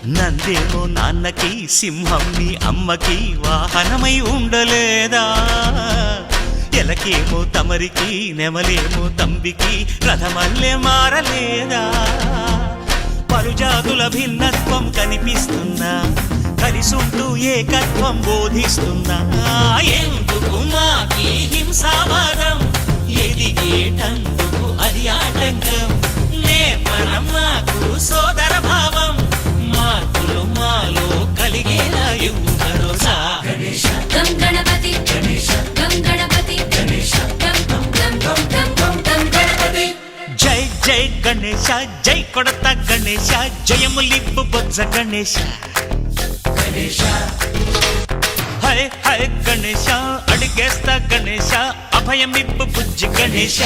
నందేమో నాన్నకి సింహం నీ అమ్మకి వాహనమై ఉండలేదా ఎలకేమో తమరికి నెమలేమో తంబికి రథమల్లే మారలేదా పలుజాతుల భిన్నత్వం కనిపిస్తున్నా కలిసుంటూ ఏకత్వం బోధిస్తున్నా ఎందుకు మాకి హింసావాదం ఎదిగేటందుకు అది ఆటంకం నేర్పడం మాకు సోదర భావం మార్పులు మాలో కలిగేలా ఇవ్వు భరోసా గం గణపతి గం గణపతి గం గం గం గం గం గం గణపతి జై జై గణేశ జై కొడత గణేశ జయములిప్పు బొజ్జ గణేశ హై హై గణేశ అడిగేస్తా గణేశ అభయమిప్పు బుజ్జి గణేశ